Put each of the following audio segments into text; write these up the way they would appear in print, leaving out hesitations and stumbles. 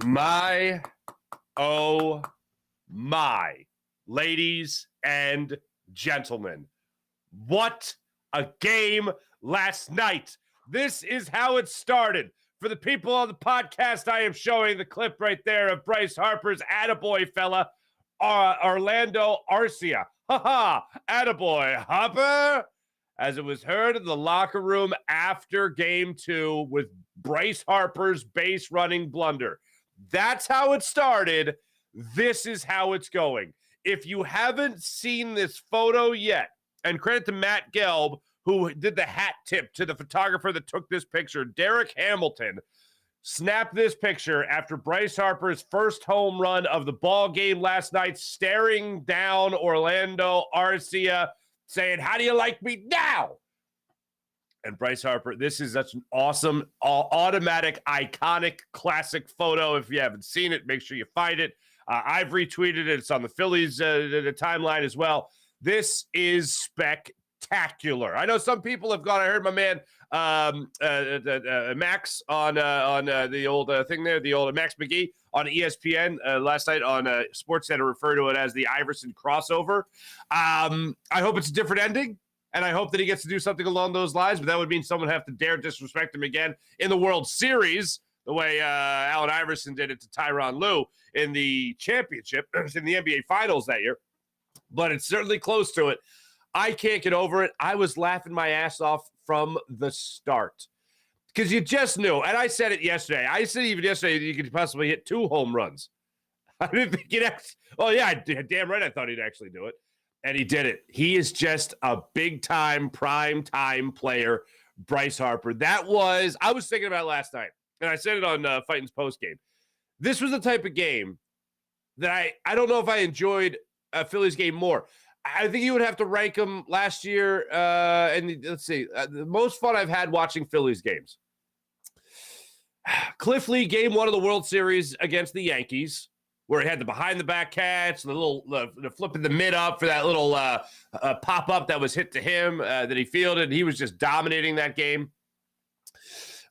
My, oh my, ladies and gentlemen, what a game last night. This is how it started. For the people on the podcast, I am showing the clip right there of Bryce Harper's attaboy fella, Orlando Arcia. Ha-ha, attaboy, Harper. As it was heard in the locker room after game 2 with Bryce Harper's base running blunder. That's how it started. This is how it's going. If you haven't seen this photo yet, and credit to Matt Gelb, who did the hat tip to the photographer that took this picture, Derek Hamilton, snapped this picture after Bryce Harper's first home run of the ball game last night, staring down Orlando Arcia, saying, "How do you like me now?" And Bryce Harper, this is such an awesome, automatic, iconic, classic photo. If you haven't seen it, make sure you find it. I've retweeted it. It's on the Phillies the timeline as well. This is spectacular. I know some people have gone. I heard my man Max on the old thing there, the old Max McGee on ESPN last night on SportsCenter referred to it as the Iverson crossover. I hope it's a different ending. And I hope that he gets to do something along those lines, but that would mean someone would have to dare disrespect him again in the World Series, the way Allen Iverson did it to Tyronn Lue in the championship, in the NBA Finals that year. But it's certainly close to it. I can't get over it. I was laughing my ass off from the start because you just knew. And I said it yesterday. I said even yesterday that you could possibly hit 2 home runs. I didn't think he'd actually. Oh, yeah, damn right I thought he'd actually do it. And he did it. He is just a big-time, prime-time player, Bryce Harper. I was thinking about it last night, and I said it on Fighting's postgame. This was the type of game that I don't know if I enjoyed a Phillies game more. I think you would have to rank them last year, and let's see, the most fun I've had watching Phillies games. Cliff Lee, game 1 of the World Series against the Yankees, where he had the behind-the-back catch, the flipping the mid up for that little pop-up that was hit to him that he fielded. He was just dominating that game.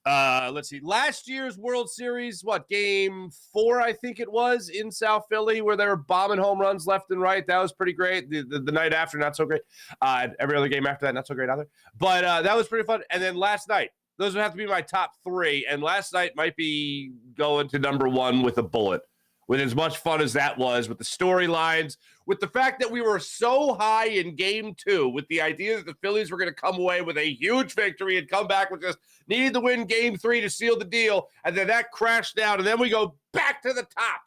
Let's see. Last year's World Series, game 4, I think it was, in South Philly, where they were bombing home runs left and right. That was pretty great. The night after, not so great. Every other game after that, not so great either. But that was pretty fun. And then last night, those would have to be my top 3. And last night might be going to number 1 with a bullet. With as much fun as that was, with the storylines, with the fact that we were so high in game 2, with the idea that the Phillies were going to come away with a huge victory and come back with just needed to win game 3 to seal the deal, and then that crashed down, and then we go back to the top.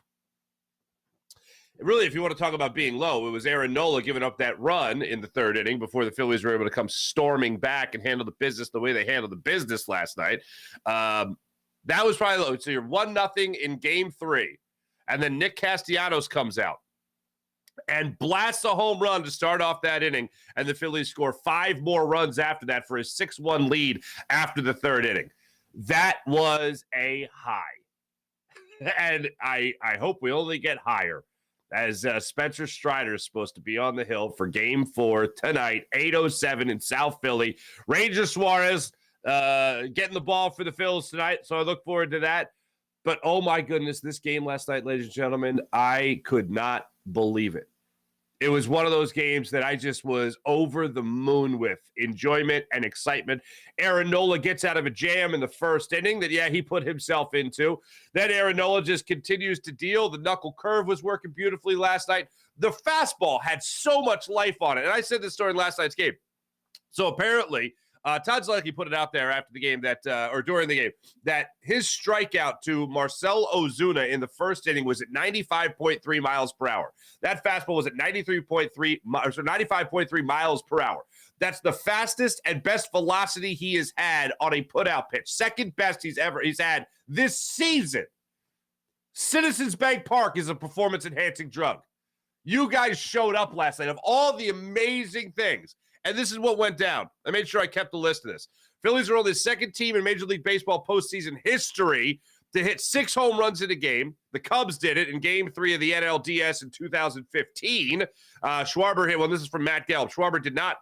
Really, if you want to talk about being low, it was Aaron Nola giving up that run in the 3rd inning before the Phillies were able to come storming back and handle the business the way they handled the business last night. That was probably low. So you're 1-0 in game 3. And then Nick Castellanos comes out and blasts a home run to start off that inning. And the Phillies score 5 more runs after that for a 6-1 lead after the 3rd inning. That was a high. And I hope we only get higher, as Spencer Strider is supposed to be on the hill for game 4 tonight, 8:07 in South Philly. Ranger Suarez getting the ball for the Phillies tonight. So I look forward to that. But, oh, my goodness, this game last night, ladies and gentlemen, I could not believe it. It was one of those games that I just was over the moon with enjoyment and excitement. Aaron Nola gets out of a jam in the 1st inning that, he put himself into. Then Aaron Nola just continues to deal. The knuckle curve was working beautifully last night. The fastball had so much life on it. And I said this during last night's game. So apparently, Todd Zlecki put it out there after the game or during the game, that his strikeout to Marcell Ozuna in the 1st inning was at 95.3 miles per hour. That fastball was at 95.3 miles per hour. That's the fastest and best velocity he has had on a put-out pitch. Second best he's had this season. Citizens Bank Park is a performance-enhancing drug. You guys showed up last night of all the amazing things. And this is what went down. I made sure I kept the list of this. Phillies are only the 2nd team in Major League Baseball postseason history to hit 6 home runs in a game. The Cubs did it in Game 3 of the NLDS in 2015. Schwarber hit, this is from Matt Gelb. Schwarber did not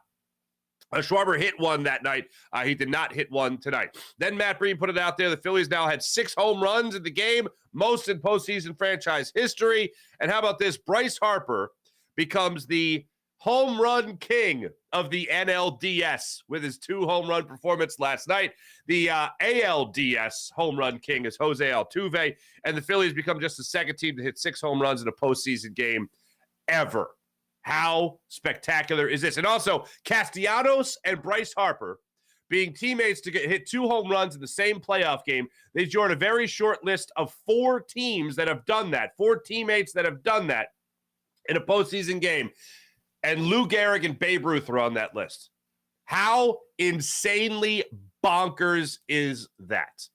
Schwarber hit one that night. He did not hit one tonight. Then Matt Breen put it out there. The Phillies now had 6 home runs in the game, most in postseason franchise history. And how about this? Bryce Harper becomes the home run king of the NLDS with his 2 home run performance last night. The ALDS home run king is Jose Altuve, and the Phillies become just the second team to hit 6 home runs in a postseason game ever. How spectacular is this? And also, Castellanos and Bryce Harper being teammates to hit 2 home runs in the same playoff game. They joined a very short list of 4 teams that have done that, 4 teammates that have done that in a postseason game. And Lou Gehrig and Babe Ruth are on that list. How insanely bonkers is that?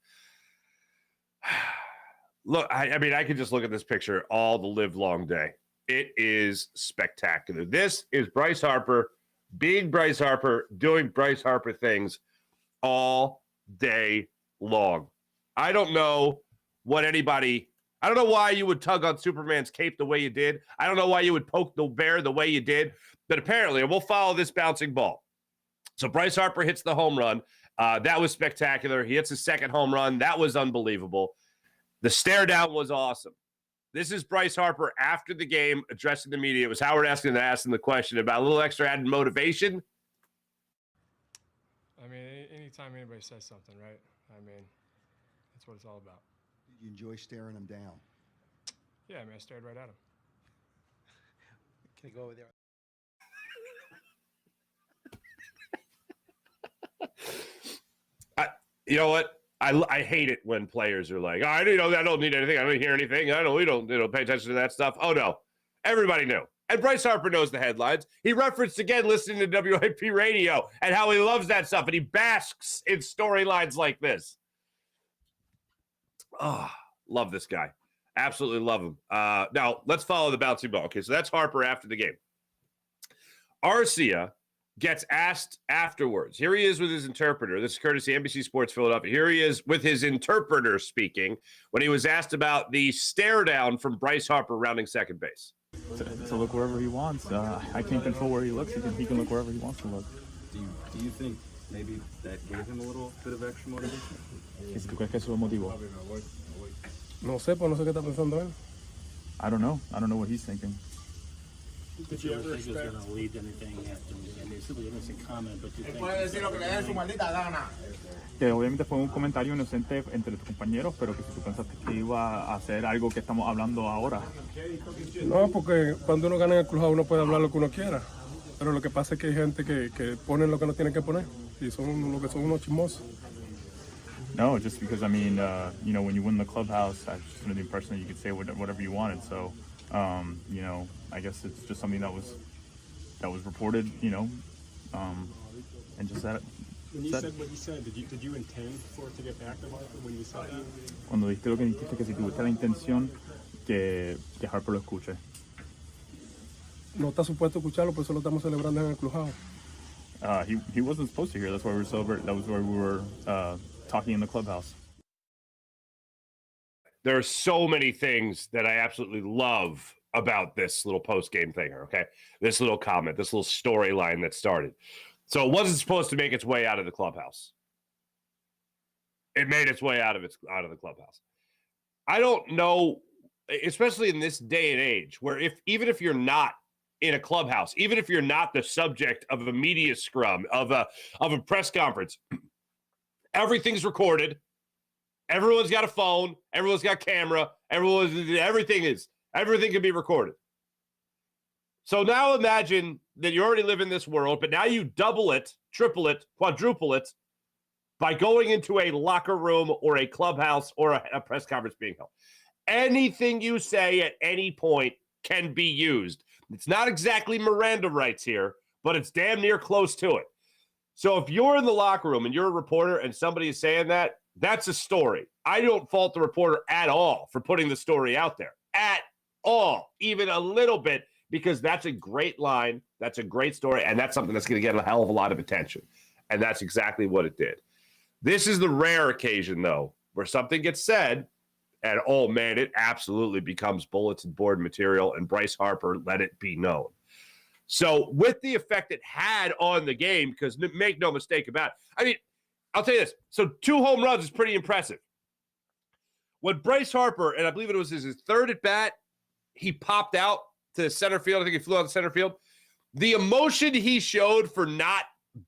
Look, I mean, I could just look at this picture all the live long day. It is spectacular. This is Bryce Harper, being Bryce Harper, doing Bryce Harper things all day long. I don't know why you would tug on Superman's cape the way you did. I don't know why you would poke the bear the way you did. But apparently, we'll follow this bouncing ball. So Bryce Harper hits the home run. That was spectacular. He hits his second home run. That was unbelievable. The stare down was awesome. This is Bryce Harper after the game addressing the media. It was Howard asking the question about a little extra added motivation. I mean, anytime anybody says something, right? I mean, that's what it's all about. Did you enjoy staring him down? Yeah, I mean, I stared right at him. Can I go over there? You know what? I hate it when players are like, I don't need anything. I don't hear anything. We don't pay attention to that stuff. Oh, no. Everybody knew. And Bryce Harper knows the headlines. He referenced again listening to WIP radio and how he loves that stuff. And he basks in storylines like this. Oh, love this guy. Absolutely love him. Now, let's follow the bouncing ball. Okay, so that's Harper after the game. Arcia gets asked afterwards. Here he is with his interpreter. This is courtesy NBC Sports Philadelphia. Here he is with his interpreter speaking when he was asked about the stare down from Bryce Harper rounding second base. To look wherever he wants. I can't control where he looks. He can look wherever he wants to look. Do you think maybe that gave him a little bit of extra motivation? ¿Tú crees que eso lo motivó? No sé, pues no sé qué está pensando él. I don't know. I don't know what he's thinking. Did you ever think he was going to lead anything after? I mean, it's really an innocent comment, but do you think... Que obviamente fue un comentario inocente entre tus compañeros, pero que si tú pensaste que iba a hacer algo que estamos hablando ahora. No, porque cuando uno gana en el clubhouse uno puede hablar lo que uno quiera. Pero lo que pasa es que hay gente que ponen lo que no tienen que poner. Y son lo que son unos chismosos. No, just because, I mean, when you win the clubhouse, I just under the impression that you could say whatever you wanted. So, I guess it's just something that was reported, and just that. When you said what you said, did you intend for it to get back to Harper when you said that? Cuando dijiste lo que dijiste, que si tuviste la intención que Harper lo escuche. No está supuesto escucharlo, por eso lo estamos celebrando en el clubhouse. He wasn't supposed to hear. That's why we were celebrating. That was why we were talking in the clubhouse. There are so many things that I absolutely love about this little post-game thing, okay? This little comment, this little storyline that started. So it wasn't supposed to make its way out of the clubhouse. It made its way out of the clubhouse. I don't know, especially in this day and age, where even if you're not in a clubhouse, even if you're not the subject of a media scrum, of a press conference, everything's recorded. Everyone's got a phone. Everyone's got camera. Everything can be recorded. So now imagine that you already live in this world, but now you double it, triple it, quadruple it by going into a locker room or a clubhouse or a press conference being held. Anything you say at any point can be used. It's not exactly Miranda rights here, but it's damn near close to it. So if you're in the locker room and you're a reporter and somebody is saying that, that's a story. I don't fault the reporter at all for putting the story out there. At all. Even a little bit, because that's a great line. That's a great story. And that's something that's going to get a hell of a lot of attention. And that's exactly what it did. This is the rare occasion, though, where something gets said and, oh, man, it absolutely becomes bulletin board material, and Bryce Harper let it be known. So with the effect it had on the game, because make no mistake about it, I mean, I'll tell you this. So 2 home runs is pretty impressive. When Bryce Harper, and I believe it was his third at bat, he popped out to center field. I think he flew out to center field. The emotion he showed for not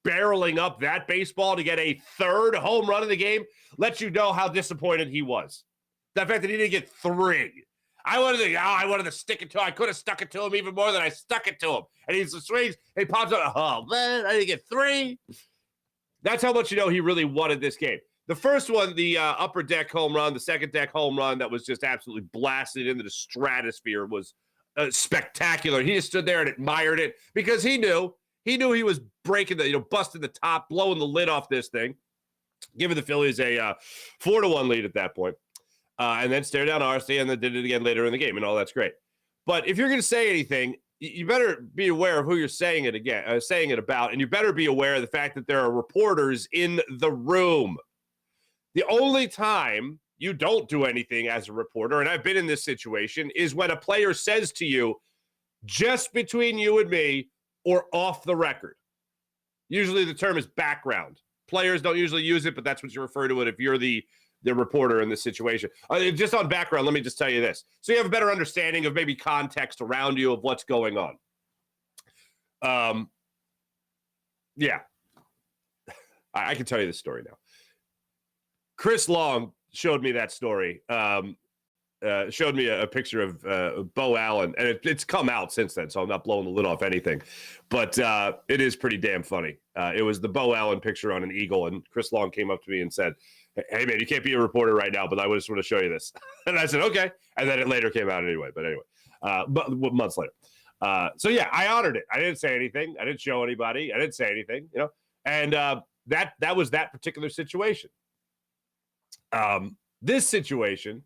barreling up that baseball to get a third home run in the game lets you know how disappointed he was. The fact that he didn't get 3. I wanted to stick it to him. I could have stuck it to him even more than I stuck it to him. And he swings, and he pops out. Oh, man, I didn't get 3. That's how much you know he really wanted this game. The first one, the upper deck home run, the second deck home run that was just absolutely blasted into the stratosphere was spectacular. He just stood there and admired it because he knew he was breaking busting the top, blowing the lid off this thing, giving the Phillies a 4-1 lead at that point. And then stared down RC and then did it again later in the game, and all that's great. But if you're going to say anything, you better be aware of who you're saying it about, and you better be aware of the fact that there are reporters in the room. The only time you don't do anything as a reporter, and I've been in this situation, is when a player says to you, just between you and me or off the record. Usually the term is background. Players don't usually use it, but that's what you refer to it if you're the reporter in this situation. Just on background, let me just tell you this. So you have a better understanding of maybe context around you of what's going on. Yeah. I can tell you this story now. Chris Long showed me that story. Showed me a picture of Bo Allen, and it's come out since then, so I'm not blowing the lid off anything. But it is pretty damn funny. It was the Bo Allen picture on an eagle, and Chris Long came up to me and said, "Hey, man, you can't be a reporter right now, but I just want to show you this." And I said, "Okay." And then it later came out anyway. But anyway, months later. So, yeah, I honored it. I didn't say anything. I didn't show anybody. I didn't say anything, And that was that particular situation. This situation,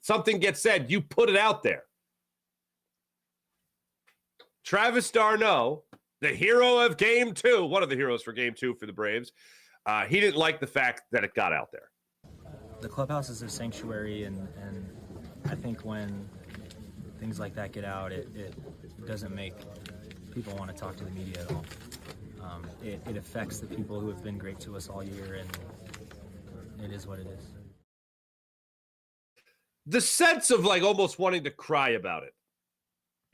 something gets said, you put it out there. Travis d'Arnaud, the hero of Game 2, one of the heroes for Game 2 for the Braves, he didn't like the fact that it got out there. The clubhouse is a sanctuary, and I think when things like that get out, it doesn't make people want to talk to the media at all. It affects the people who have been great to us all year, and it is what it is. The sense of almost wanting to cry about it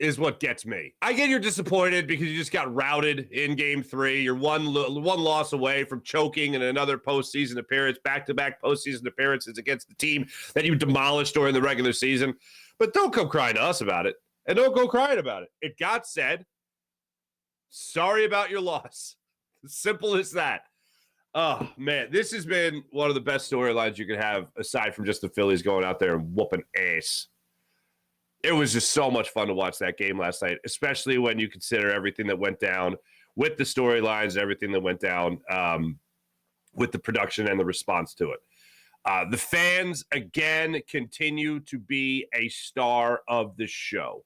is what gets me. I get you're disappointed because you just got routed in Game 3. You're one loss away from choking in another postseason appearance, back-to-back postseason appearances against the team that you demolished during the regular season. But don't come crying to us about it, and don't go crying about it. It got said. Sorry about your loss. Simple as that. Oh, man, this has been one of the best storylines you could have aside from just the Phillies going out there and whooping ass. It was just so much fun to watch that game last night, especially when you consider everything that went down with the storylines, everything that went down with the production and the response to it. The fans, again, continue to be a star of the show.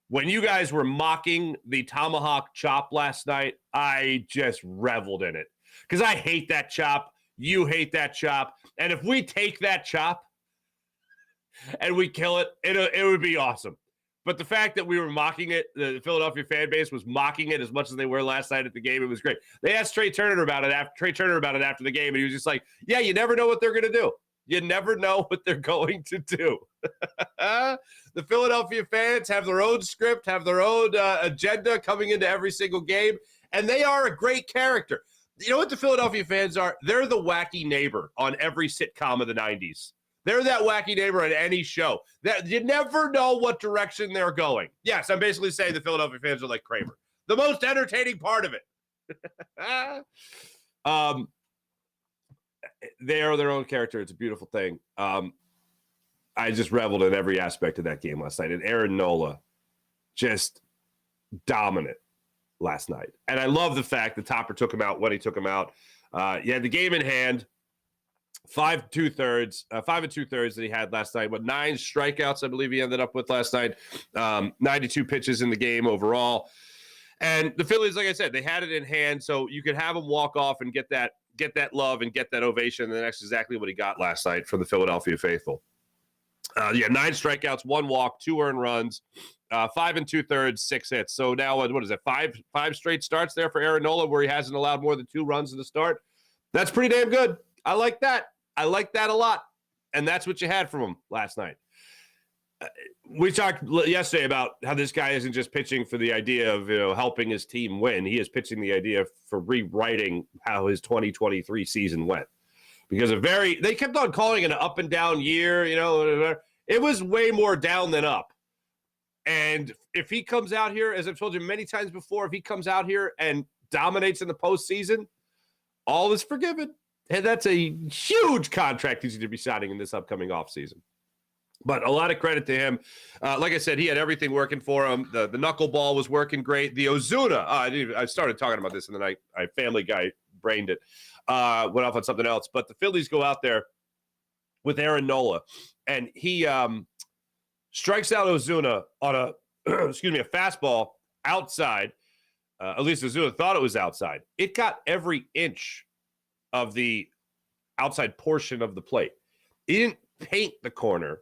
When you guys were mocking the tomahawk chop last night, I just reveled in it. Because I hate that chop. You hate that chop. And if we take that chop and we kill it, it would be awesome. But the fact that we were mocking it, the Philadelphia fan base was mocking it as much as they were last night at the game, it was great. They asked Trey Turner about it after the game, and he was just like, yeah, you never know what they're going to do. You never know what they're going to do. The Philadelphia fans have their own script, have their own agenda coming into every single game, and they are a great character. You know what the Philadelphia fans are? They're the wacky neighbor on every sitcom of the 90s. They're that wacky neighbor on any show. That you never know what direction they're going. Yes, I'm basically saying the Philadelphia fans are like Kramer. The most entertaining part of it. They are their own character. It's a beautiful thing. I just reveled in every aspect of that game last night. And Aaron Nola, just dominant last night. And I love the fact that Topper took him out when he took him out. You had the game in hand. 5 2/3 that he had last night. 9 strikeouts, I believe he ended up with last night. 92 pitches in the game overall. And the Phillies, like I said, they had it in hand, so you could have him walk off and get that love and get that ovation, and that's exactly what he got last night from the Philadelphia faithful. 9 strikeouts, 1 walk, 2 earned runs, 5 2/3, 6 hits. So now what is it? Five straight starts there for Aaron Nola where he hasn't allowed more than 2 runs in the start. That's pretty damn good. I like that. I like that a lot. And that's what you had from him last night. We talked yesterday about how this guy isn't just pitching for the idea of helping his team win. He is pitching the idea for rewriting how his 2023 season went. Because they kept on calling it an up and down year, it was way more down than up. And if he comes out here, as I've told you many times before, if he comes out here and dominates in the postseason, all is forgiven. And that's a huge contract he's going to be signing in this upcoming offseason. But a lot of credit to him. Like I said, he had everything working for him. The knuckleball was working great. The Ozuna, I started talking about this in the night. Family Guy brained it. Went off on something else. But the Phillies go out there with Aaron Nola, and he strikes out Ozuna on a fastball outside. At least Ozuna thought it was outside. It got every inch of the outside portion of the plate. He didn't paint the corner.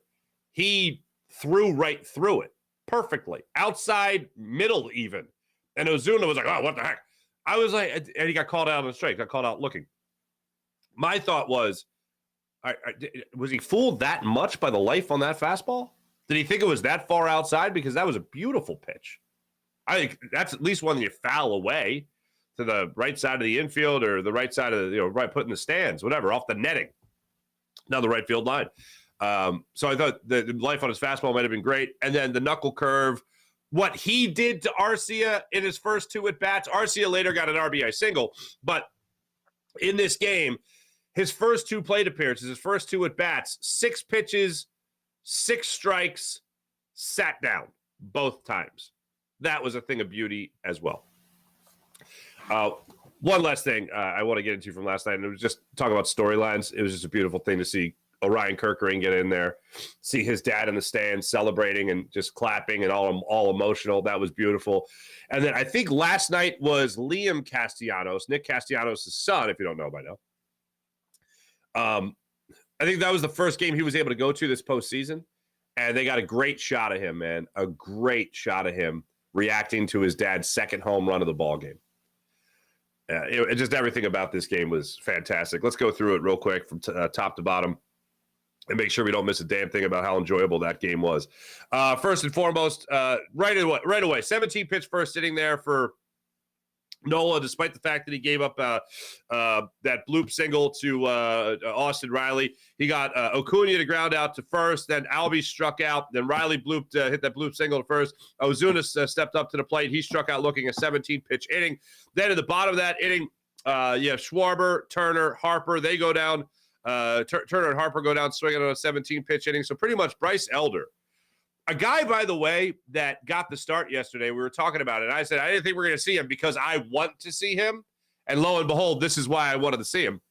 He threw right through it perfectly. Outside, middle even. And Ozuna was like, oh, what the heck? I was like, and he got called out on the strike. Got called out looking. My thought was, was he fooled that much by the life on that fastball? Did he think it was that far outside? Because that was a beautiful pitch. I think that's at least one that you foul away to the right side of the infield or the right side of the, right put in the stands, whatever, off the netting. Now the right field line. So I thought the life on his fastball might have been great. And then the knuckle curve, what he did to Arcia in his first 2 at-bats. Arcia later got an RBI single. But in this game, his first 2 plate appearances, his first 2 at-bats, 6 pitches, 6 strikes, sat down both times. That was a thing of beauty as well. One last thing I want to get into from last night, and it was just talking about storylines. It was just a beautiful thing to see Orion Kerkering get in there, see his dad in the stands celebrating and just clapping and all emotional. That was beautiful. And then I think last night was Liam Castellanos, Nick Castellanos' son, if you don't know by now. I think that was the first game he was able to go to this postseason, and they got a great shot of him, man. A great shot of him reacting to his dad's second home run of the ball game. Just everything about this game was fantastic. Let's go through it real quick from top to bottom and make sure we don't miss a damn thing about how enjoyable that game was. First and foremost, right away, 17-pitch first inning there for Nola, despite the fact that he gave up that bloop single to Austin Riley. He got Acuna to ground out to first, then Albies struck out, then Riley hit that bloop single to first. Ozuna stepped up to the plate. He struck out looking a 17-pitch inning. Then at the bottom of that inning, you have Schwarber, Turner, Harper. They go down. Turner and Harper go down swinging on a 17-pitch inning. So pretty much Bryce Elder. A guy, by the way, that got the start yesterday, we were talking about it. I said, I didn't think we were going to see him because I want to see him. And lo and behold, this is why I wanted to see him.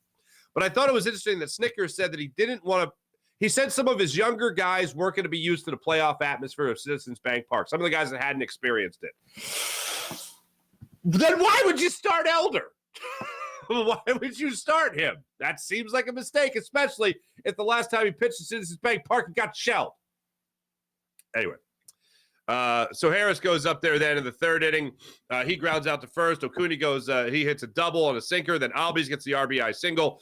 But I thought it was interesting that Snickers said that he didn't want to. He said some of his younger guys weren't going to be used to the playoff atmosphere of Citizens Bank Park. Some of the guys that hadn't experienced it. Then why would you start Elder? Why would you start him? That seems like a mistake, especially if the last time he pitched at Citizens Bank Park, he got shelled. Anyway, so Harris goes up there then in the third inning. He grounds out to first. Acuna goes, he hits a double on a sinker. Then Albies gets the RBI single.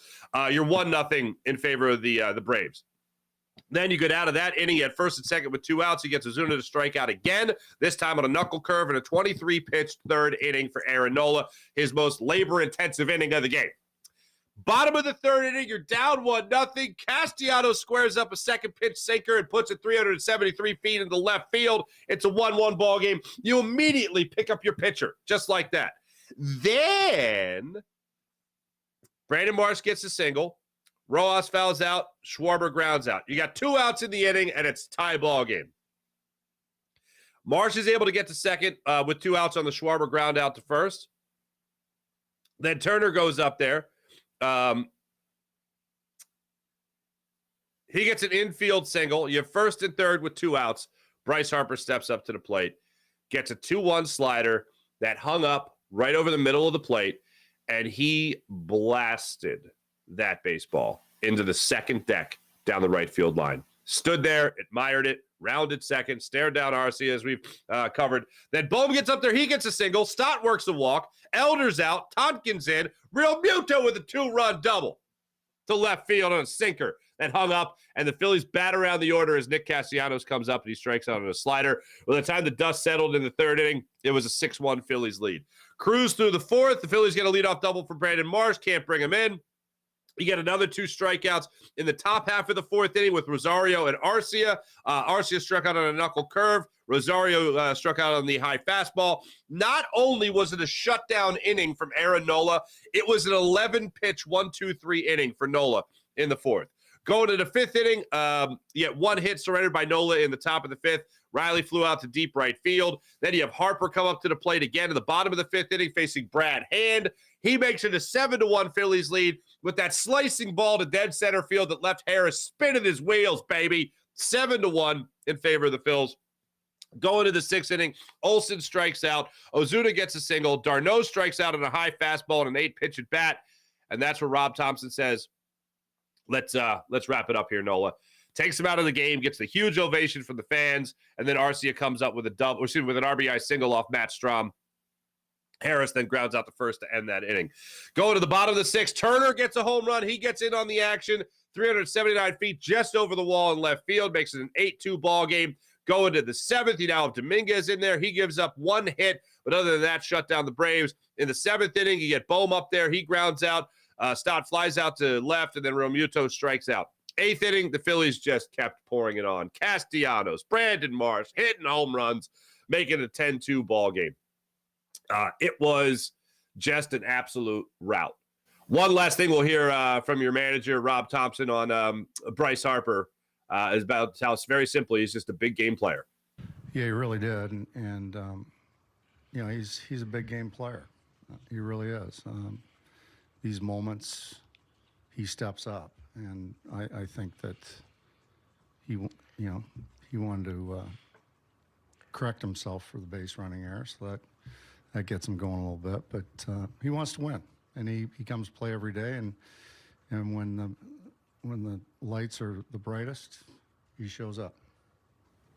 You're 1-0 in favor of the Braves. Then you get out of that inning at first and second with 2 outs. He gets Ozuna to strike out again, this time on a knuckle curve in a 23-pitch third inning for Aaron Nola, his most labor-intensive inning of the game. Bottom of the third inning, you're down 1-0. Castellanos squares up a second pitch sinker and puts it 373 feet into left field. It's a 1-1 ball game. You immediately pick up your pitcher, just like that. Then Brandon Marsh gets a single. Rojas fouls out. Schwarber grounds out. You got 2 outs in the inning, and it's tie ball game. Marsh is able to get to second with 2 outs on the Schwarber ground out to first. Then Turner goes up there. He gets an infield single. You have first and third with 2 outs. Bryce Harper steps up to the plate, gets a 2-1 slider that hung up right over the middle of the plate, and he blasted that baseball into the second deck down the right field line. Stood there, admired it, rounded second, stared down Arcia as we've covered. Then Bohm gets up there. He gets a single. Stott works the walk. Elder's out. Tompkins in. Real Muto with a 2-run double to left field on a sinker that hung up. And the Phillies bat around the order as Nick Castellanos comes up and he strikes out on a slider. By the time the dust settled in the third inning, it was a 6-1 Phillies lead. Cruise through the fourth. The Phillies get a leadoff double from Brandon Marsh. Can't bring him in. You get another 2 strikeouts in the top half of the fourth inning with Rosario and Arcia. Arcia struck out on a knuckle curve. Rosario struck out on the high fastball. Not only was it a shutdown inning from Aaron Nola, it was an 11-pitch 1-2-3 inning for Nola in the fourth. Going to the fifth inning, you get 1 hit surrendered by Nola in the top of the fifth. Riley flew out to deep right field. Then you have Harper come up to the plate again in the bottom of the fifth inning facing Brad Hand. He makes it a 7-1 Phillies lead with that slicing ball to dead center field that left Harris spinning his wheels, baby. 7-1 in favor of the Phils. Going to the sixth inning, Olsen strikes out. Ozuna gets a single. Darno strikes out on a high fastball and an 8-pitch at bat. And that's where Rob Thompson says, let's wrap it up here, Nola. Takes him out of the game, gets the huge ovation from the fans, and then Arcia comes up with with an RBI single off Matt Strahm. Harris then grounds out the first to end that inning. Going to the bottom of the sixth, Turner gets a home run. He gets in on the action, 379 feet just over the wall in left field, makes it an 8-2 ball game. Going to the seventh, you now have Dominguez in there. He gives up 1 hit, but other than that, shut down the Braves. In the seventh inning, you get Bohm up there. He grounds out. Stott flies out to left, and then Realmuto strikes out. Eighth inning, the Phillies just kept pouring it on. Castellanos, Brandon Marsh, hitting home runs, making a 10-2 ball game. It was just an absolute rout. One last thing we'll hear from your manager, Rob Thompson, on Bryce Harper is about how very simply he's just a big game player. Yeah, he really did, and you know, he's a big game player. He really is. These moments, he steps up, and I think that he wanted to correct himself for the base running error, so that gets him going a little bit. But he wants to win, and he comes play every day, and when the lights are the brightest, he shows up.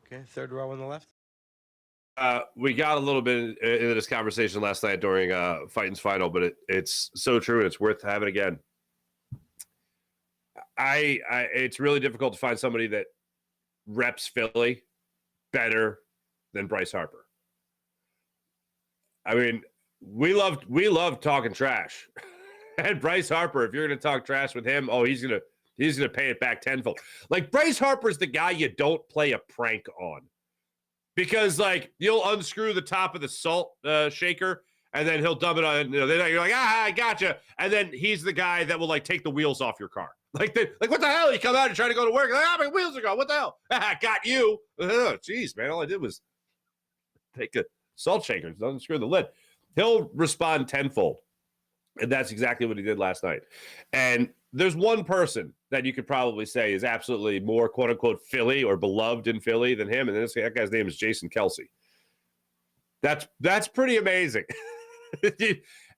Okay, third row on the left. We got a little bit into this conversation last night during Fighting's Final, but it's so true, and it's worth having again. It's really difficult to find somebody that reps Philly better than Bryce Harper. I mean, we love talking trash, and Bryce Harper. If you're going to talk trash with him, he's gonna pay it back tenfold. Like, Bryce Harper's the guy you don't play a prank on. Because, like, you'll unscrew the top of the salt shaker, and then he'll dump it on. You're like, I gotcha. And then he's the guy that will, like, take the wheels off your car. Like, what the hell? You come out and try to go to work. Like, my wheels are gone. What the hell? Got you. Jeez, man. All I did was take a salt shaker, unscrew the lid. He'll respond tenfold. And that's exactly what he did last night. And there's one person that you could probably say is absolutely more quote-unquote Philly or beloved in Philly than him, and that guy's name is Jason Kelsey. That's pretty amazing.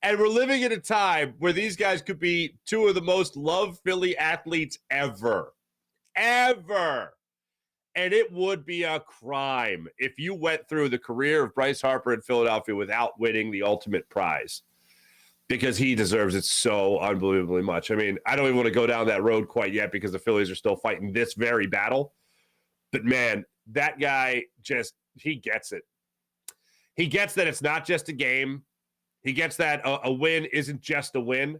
And we're living in a time where these guys could be two of the most loved Philly athletes ever. Ever. And it would be a crime if you went through the career of Bryce Harper in Philadelphia without winning the ultimate prize. Because he deserves it so unbelievably much. I mean, I don't even want to go down that road quite yet because the Phillies are still fighting this very battle. But, man, that guy he gets it. He gets that it's not just a game. He gets that a win isn't just a win.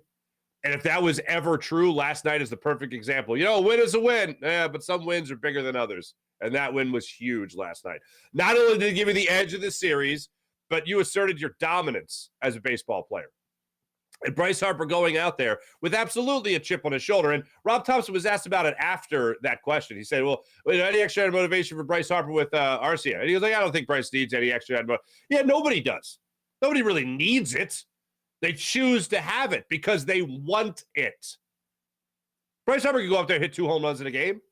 And if that was ever true, last night is the perfect example. A win is a win. Yeah, but some wins are bigger than others. And that win was huge last night. Not only did it give you the edge of the series, but you asserted your dominance as a baseball player. And Bryce Harper going out there with absolutely a chip on his shoulder. And Rob Thompson was asked about it after that question. He said, well, any extra motivation for Bryce Harper with Arcia? And he was like, I don't think Bryce needs any extra motivation. Yeah, nobody does. Nobody really needs it. They choose to have it because they want it. Bryce Harper can go up there and hit 2 home runs in a game,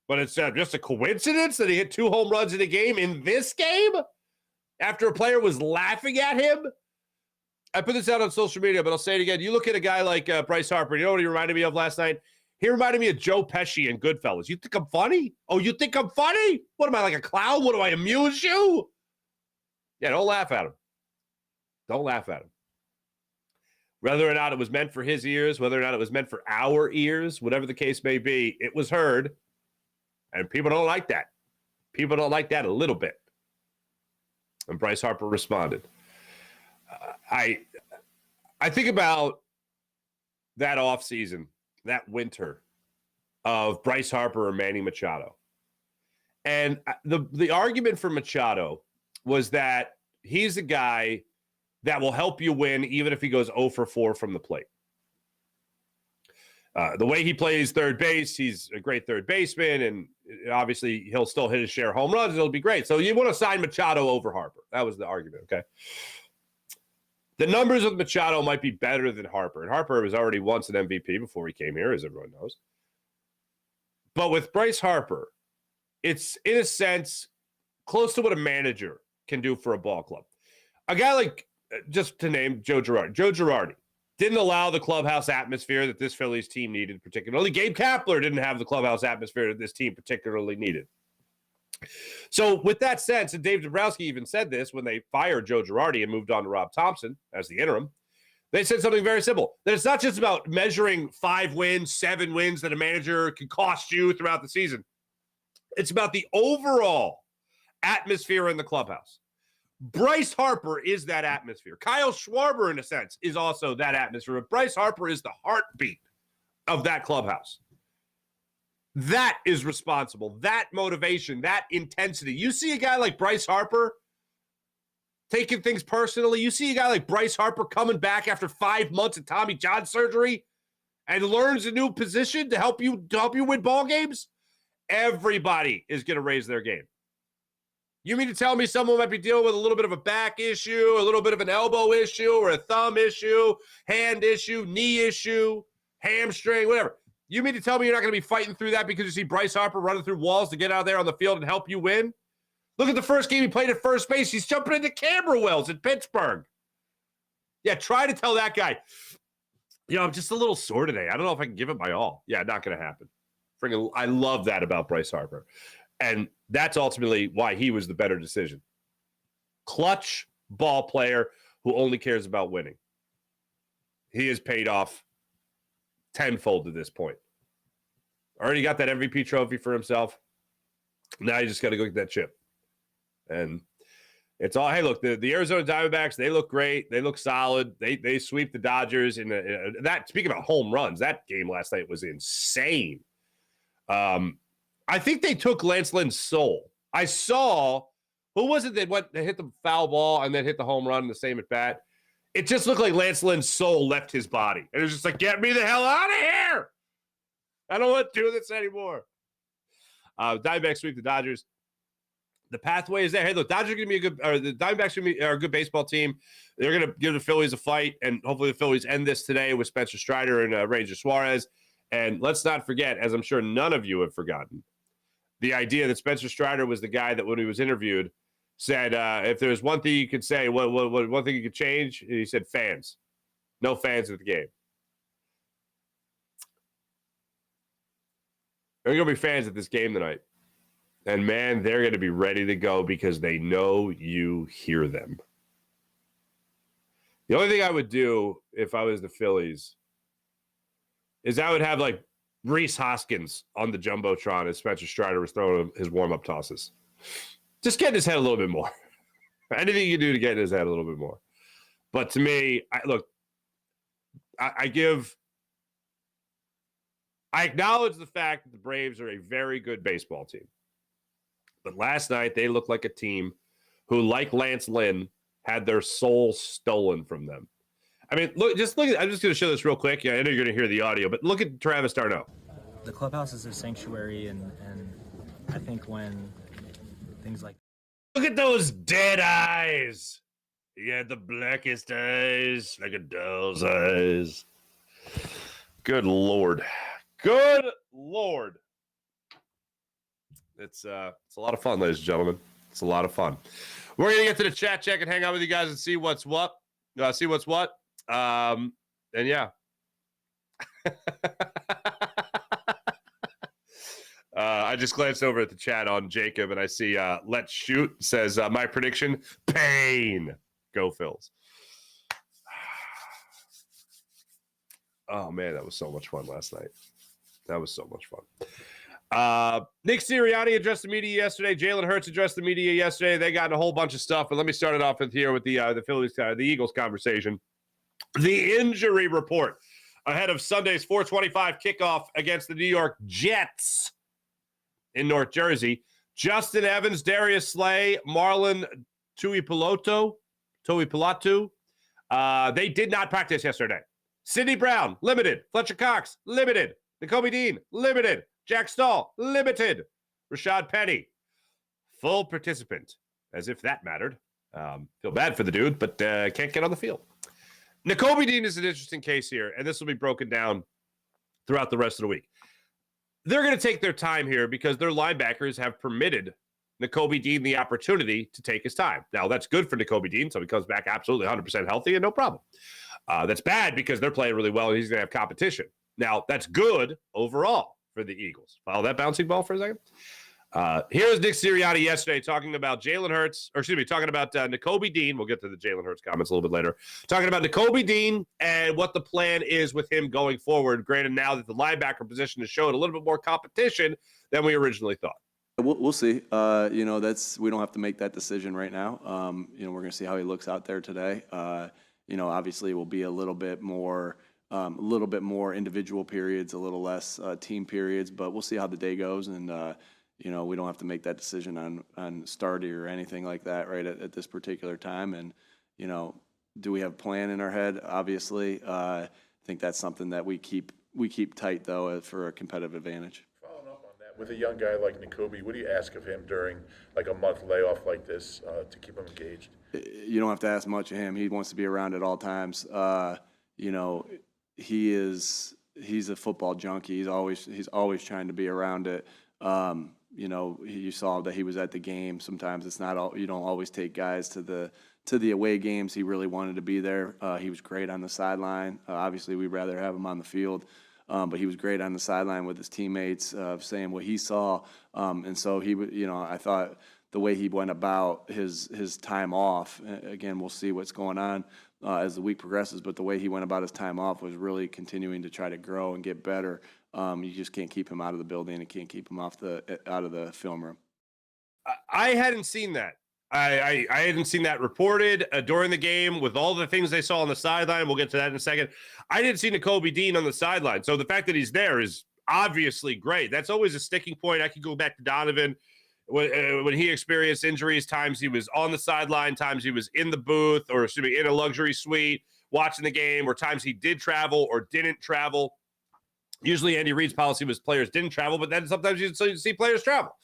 but it's just a coincidence that he hit 2 home runs in a game in this game after a player was laughing at him. I put this out on social media, but I'll say it again. You look at a guy like Bryce Harper, you know what he reminded me of last night? He reminded me of Joe Pesci in Goodfellas. You think I'm funny? Oh, you think I'm funny? What am I, like a clown? What do I amuse you? Yeah, don't laugh at him. Don't laugh at him. Whether or not it was meant for his ears, whether or not it was meant for our ears, whatever the case may be, it was heard. And people don't like that. People don't like that a little bit. And Bryce Harper responded. I think about that offseason, that winter of Bryce Harper or Manny Machado. And the argument for Machado was that he's a guy that will help you win even if he goes 0 for 4 from the plate. The way he plays third base, he's a great third baseman, and obviously he'll still hit his share of home runs. It'll be great. So you want to sign Machado over Harper. That was the argument, okay? The numbers with Machado might be better than Harper, and Harper was already once an MVP before he came here, as everyone knows. But with Bryce Harper, it's, in a sense, close to what a manager can do for a ball club. A guy like, just to name Joe Girardi. Joe Girardi didn't allow the clubhouse atmosphere that this Phillies team needed particularly. Gabe Kapler didn't have the clubhouse atmosphere that this team particularly needed. So with that sense, and Dave Dombrowski even said this when they fired Joe Girardi and moved on to Rob Thompson as the interim, they said something very simple, that it's not just about measuring 5 wins, 7 wins that a manager can cost you throughout the season. It's about the overall atmosphere in the clubhouse. Bryce Harper is that atmosphere. Kyle Schwarber, in a sense, is also that atmosphere. But Bryce Harper is the heartbeat of that clubhouse. That is responsible. That motivation, that intensity. You see a guy like Bryce Harper taking things personally. You see a guy like Bryce Harper coming back after 5 months of Tommy John surgery and learns a new position to help you win ball games. Everybody is going to raise their game. You mean to tell me someone might be dealing with a little bit of a back issue, a little bit of an elbow issue, or a thumb issue, hand issue, knee issue, hamstring, whatever. You mean to tell me you're not going to be fighting through that because you see Bryce Harper running through walls to get out there on the field and help you win? Look at the first game he played at first base. He's jumping into camera wells in Pittsburgh. Yeah, try to tell that guy, I'm just a little sore today. I don't know if I can give it my all. Yeah, not going to happen. I love that about Bryce Harper. And that's ultimately why he was the better decision. Clutch ball player who only cares about winning. He has paid off tenfold to this point. Already got that MVP trophy for himself. Now you just got to go get that chip. And it's all, hey, look, the Arizona Diamondbacks, they look great. They look solid. They sweep the Dodgers. That, speaking about home runs, that game last night was insane. I think they took Lance Lynn's soul. I saw, who was it that hit the foul ball and then hit the home run in the same at bat? It just looked like Lance Lynn's soul left his body. And it was just like, get me the hell out of here. I don't want to do this anymore. Diamondbacks sweep the Dodgers. The pathway is there. Hey, look, Dodgers are going to be the Diamondbacks are a good baseball team. They're going to give the Phillies a fight, and hopefully the Phillies end this today with Spencer Strider and Ranger Suarez. And let's not forget, as I'm sure none of you have forgotten, the idea that Spencer Strider was the guy that when he was interviewed said, if there's one thing you could say, what one thing you could change, he said fans. No fans at the game. There are going to be fans at this game tonight. And, man, they're going to be ready to go because they know you hear them. The only thing I would do if I was the Phillies is I would have, like, Reese Hoskins on the Jumbotron as Spencer Strider was throwing his warm-up tosses. Just get in his head a little bit more. Anything you can do to get in his head a little bit more. But to me, I acknowledge the fact that the Braves are a very good baseball team. But last night, they looked like a team who, like Lance Lynn, had their soul stolen from them. I mean, look. I'm just going to show this real quick. Yeah, I know you're going to hear the audio, but look at Travis d'Arnaud. The clubhouse is a sanctuary, and I think when things like... Look at those dead eyes. He had the blackest eyes, like a doll's eyes. Good Lord. Good Lord. It's a lot of fun, ladies and gentlemen. It's a lot of fun. We're going to get to the chat check and hang out with you guys and see what's what. And yeah. I just glanced over at the chat on Jacob, and I see Let's Shoot says, my prediction, pain. Go Phils. Oh, man, that was so much fun last night. That was so much fun. Nick Sirianni addressed the media yesterday. Jalen Hurts addressed the media yesterday. They got in a whole bunch of stuff, but let me start it off with the Phillies, the Eagles conversation. The injury report ahead of Sunday's 4:25 kickoff against the New York Jets in North Jersey. Justin Evans, Darius Slay, Marlon Tuipulotu. They did not practice yesterday. Sidney Brown, limited. Fletcher Cox, limited. Nakobe Dean, limited. Jack Stahl, limited. Rashad Penny, full participant, as if that mattered. Feel bad for the dude, but can't get on the field. Nakobe Dean is an interesting case here, and this will be broken down throughout the rest of the week. They're going to take their time here because their linebackers have permitted Nakobe Dean the opportunity to take his time. Now, that's good for Nakobe Dean, so he comes back absolutely 100% healthy and no problem. That's bad because they're playing really well and he's going to have competition. Now, that's good overall for the Eagles. Follow that bouncing ball for a second. Here's Nick Sirianni yesterday talking about talking about Nakobe Dean. We'll get to the Jalen Hurts comments a little bit later. Talking about Nakobe Dean and what the plan is with him going forward. Granted, now that the linebacker position has showed a little bit more competition than we originally thought. We'll see. We don't have to make that decision right now. We're going to see how he looks out there today. Obviously it will be a little bit more individual periods, a little less team periods, but we'll see how the day goes. And, we don't have to make that decision on starting or anything like that right at this particular time. And, do we have a plan in our head? Obviously, I think that's something that we keep tight though for a competitive advantage. Following up on that, with a young guy like Nakobe, what do you ask of him during like a month layoff like this to keep him engaged? You don't have to ask much of him. He wants to be around at all times. He's a football junkie. He's always trying to be around it. You saw that he was at the game. Sometimes it's not all, you don't always take guys to the away games. He really wanted to be there. He was great on the sideline. Obviously, we'd rather have him on the field, but he was great on the sideline with his teammates, saying what he saw. And so I thought the way he went about his time off. Again, we'll see what's going on as the week progresses, but the way he went about his time off was really continuing to try to grow and get better. You just can't keep him out of the building and can't keep him out of the film room. I hadn't seen that. I hadn't seen that reported during the game with all the things they saw on the sideline. We'll get to that in a second. I didn't see Nakobe Dean on the sideline. So the fact that he's there is obviously great. That's always a sticking point. I could go back to Donovan when he experienced injuries. Times he was on the sideline, times he was in the booth or in a luxury suite watching the game, or times he did travel or didn't travel. Usually Andy Reid's policy was players didn't travel, but then sometimes you see players travel.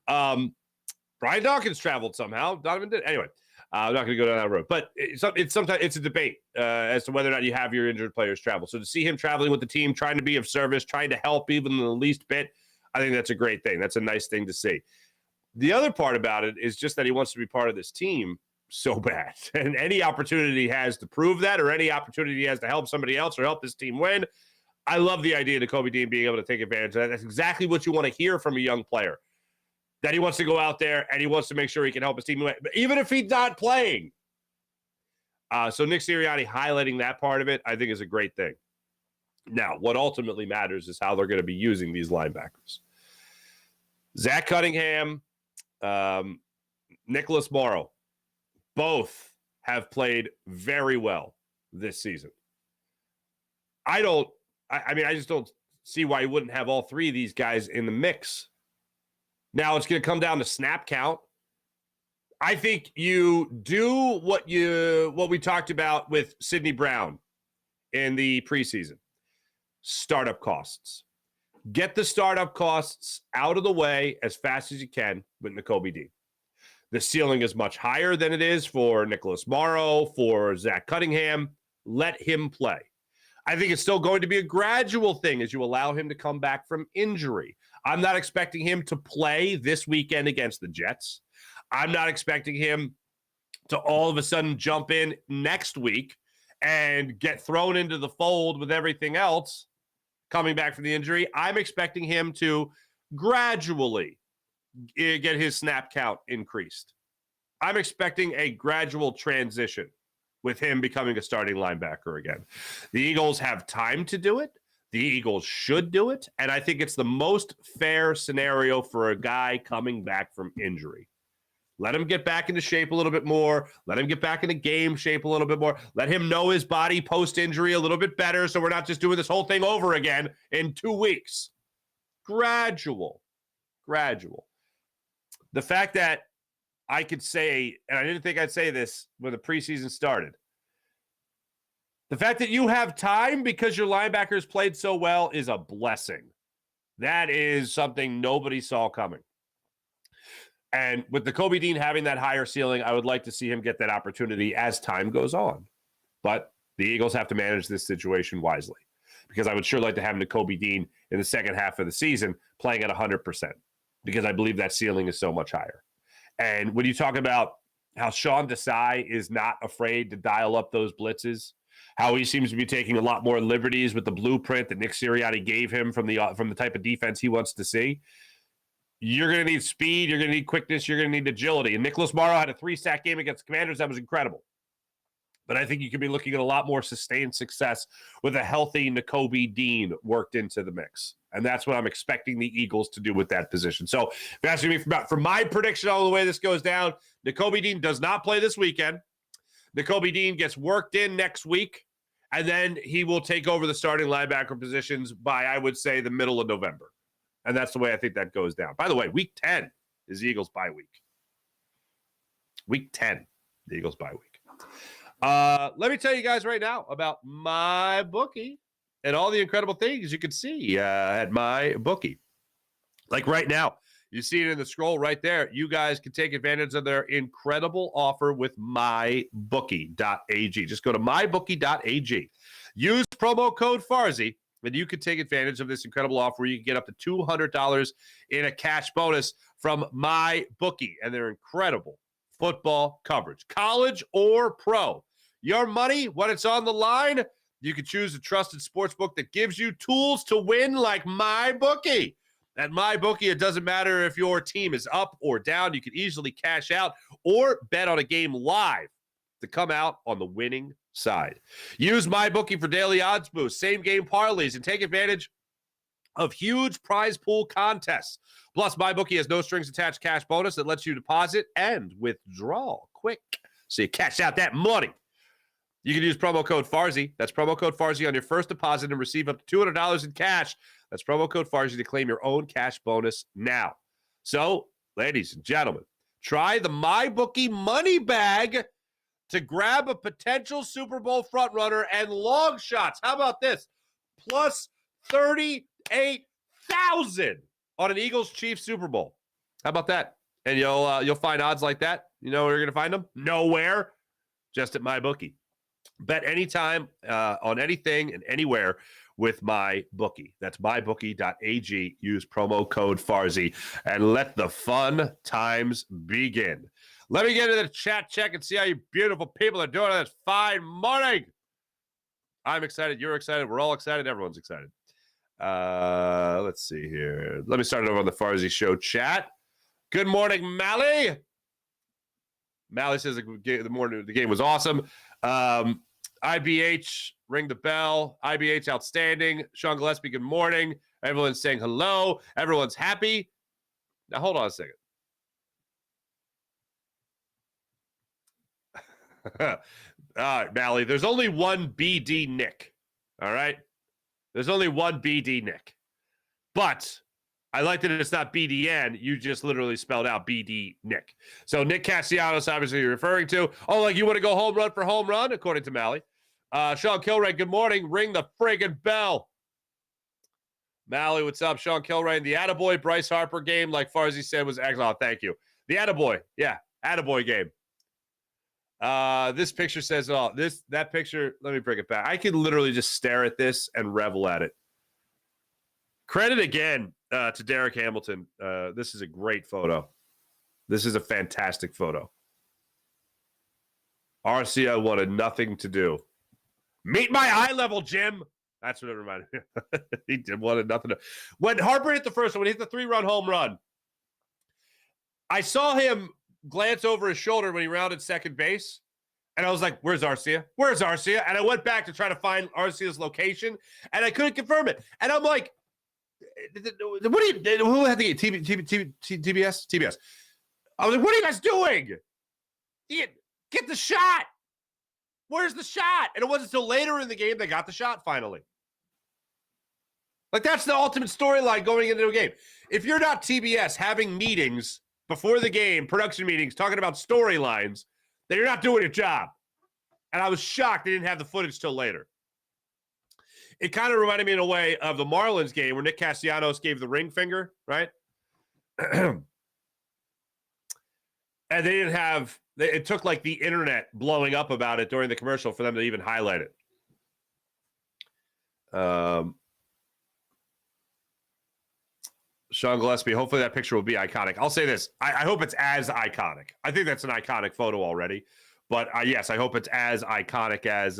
Brian Dawkins traveled somehow. Donovan did. Anyway, I'm not going to go down that road. But sometimes it's a debate as to whether or not you have your injured players travel. So to see him traveling with the team, trying to be of service, trying to help even the least bit, I think that's a great thing. That's a nice thing to see. The other part about it is just that he wants to be part of this team so bad. And any opportunity he has to prove that, or any opportunity he has to help somebody else or help this team win, I love the idea of Nakobe Dean being able to take advantage of that. That's exactly what you want to hear from a young player, that he wants to go out there and he wants to make sure he can help his team win, even if he's not playing. So Nick Sirianni highlighting that part of it, I think, is a great thing. Now, what ultimately matters is how they're going to be using these linebackers. Zach Cunningham, Nicholas Morrow, both have played very well this season. I just don't see why you wouldn't have all three of these guys in the mix. Now it's going to come down to snap count. I think you do what we talked about with Sidney Brown in the preseason. Startup costs. Get the startup costs out of the way as fast as you can with Nakobe Dean. The ceiling is much higher than it is for Nicholas Morrow, for Zach Cunningham. Let him play. I think it's still going to be a gradual thing as you allow him to come back from injury. I'm not expecting him to play this weekend against the Jets. I'm not expecting him to all of a sudden jump in next week and get thrown into the fold with everything else coming back from the injury. I'm expecting him to gradually get his snap count increased. I'm expecting a gradual transition with him becoming a starting linebacker again. The Eagles have time to do it. The Eagles should do it. And I think it's the most fair scenario for a guy coming back from injury. Let him get back into shape a little bit more. Let him get back into game shape a little bit more. Let him know his body post-injury a little bit better so we're not just doing this whole thing over again in 2 weeks. Gradual. The fact that I could say, and I didn't think I'd say this when the preseason started, the fact that you have time because your linebackers played so well is a blessing. That is something nobody saw coming. And with Nakobe Dean having that higher ceiling, I would like to see him get that opportunity as time goes on. But the Eagles have to manage this situation wisely, because I would sure like to have Nakobe Dean in the second half of the season playing at 100%, because I believe that ceiling is so much higher. And when you talk about how Sean Desai is not afraid to dial up those blitzes, how he seems to be taking a lot more liberties with the blueprint that Nick Sirianni gave him from the type of defense he wants to see, you're going to need speed, you're going to need quickness, you're going to need agility. And Nicholas Morrow had a 3-sack game against the Commanders. That was incredible. But I think you could be looking at a lot more sustained success with a healthy Nakobe Dean worked into the mix. And that's what I'm expecting the Eagles to do with that position. So if you're asking me for my prediction on the way this goes down, Nakobe Dean does not play this weekend. Nakobe Dean gets worked in next week, and then he will take over the starting linebacker positions by, I would say, the middle of November. And that's the way I think that goes down. By the way, week 10 is the Eagles' bye week. Week 10, the Eagles' bye week. Let me tell you guys right now about MyBookie and all the incredible things you can see at MyBookie. Like right now, you see it in the scroll right there. You guys can take advantage of their incredible offer with MyBookie.ag. Just go to MyBookie.ag. Use promo code Farzy, and you can take advantage of this incredible offer where you can get up to $200 in a cash bonus from MyBookie. And they're incredible football coverage, college or pro. Your money, when it's on the line, you can choose a trusted sportsbook that gives you tools to win like MyBookie. At MyBookie, it doesn't matter if your team is up or down. You can easily cash out or bet on a game live to come out on the winning side. Use MyBookie for daily odds boosts, same-game parlays, and take advantage of huge prize pool contests. Plus, MyBookie has no strings attached cash bonus that lets you deposit and withdraw quick, so you cash out that money. You can use promo code Farzy. That's promo code Farzy on your first deposit and receive up to $200 in cash. That's promo code Farzy to claim your own cash bonus now. So, ladies and gentlemen, try the MyBookie money bag to grab a potential Super Bowl frontrunner and long shots. How about this? Plus 38,000 on an Eagles-Chiefs Super Bowl. How about that? And you'll find odds like that. You know where you're going to find them? Nowhere. Just at MyBookie. Bet anytime, on anything and anywhere with MyBookie. That's mybookie.ag. Use promo code Farzy and let the fun times begin. Let me get into the chat check and see how you beautiful people are doing on this fine morning. I'm excited. You're excited. We're all excited. Everyone's excited. Let's see here. Let me start it over on the Farzy Show chat. Good morning, Mally. Mally says the game was awesome. IBH, ring the bell. IBH, outstanding. Sean Gillespie, good morning. Everyone's saying hello. Everyone's happy. Now, hold on a second. All right, Mally, there's only one BD Nick. All right? There's only one BD Nick. But I like that it's not BDN. You just literally spelled out BD Nick. So Nick Castellanos, obviously you're referring to. Oh, like you want to go home run for home run, according to Mally. Sean Kilray, good morning. Ring the friggin' bell. Mally, what's up? Sean Kilray, the Attaboy Bryce Harper game, like Farzy said, was excellent. Thank you. The Attaboy. Yeah, Attaboy game. This picture says, that picture, let me bring it back. I could literally just stare at this and revel at it. Credit again to Derek Hamilton. This is a great photo. This is a fantastic photo. RCI wanted nothing to do. Meet my eye level, Jim. That's what it reminded me of. He did wanted nothing to. When Harper hit the first one, when he hit the 3-run home run, I saw him glance over his shoulder when he rounded second base. And I was like, where's Arcia? Where's Arcia? And I went back to try to find Arcia's location, and I couldn't confirm it. And I'm like, what are you, who had the game? TBS? TBS. I was like, what are you guys doing? Get the shot. Where's the shot? And it wasn't until later in the game they got the shot finally. Like, that's the ultimate storyline going into a game. If you're not TBS having meetings before the game, production meetings, talking about storylines, then you're not doing your job. And I was shocked they didn't have the footage till later. It kind of reminded me in a way of the Marlins game where Nick Castellanos gave the ring finger, right? And they didn't have, it took like the internet blowing up about it during the commercial for them to even highlight it. Sean Gillespie, hopefully that picture will be iconic. I'll say this. I hope it's as iconic. I think that's an iconic photo already. But yes, I hope it's as iconic as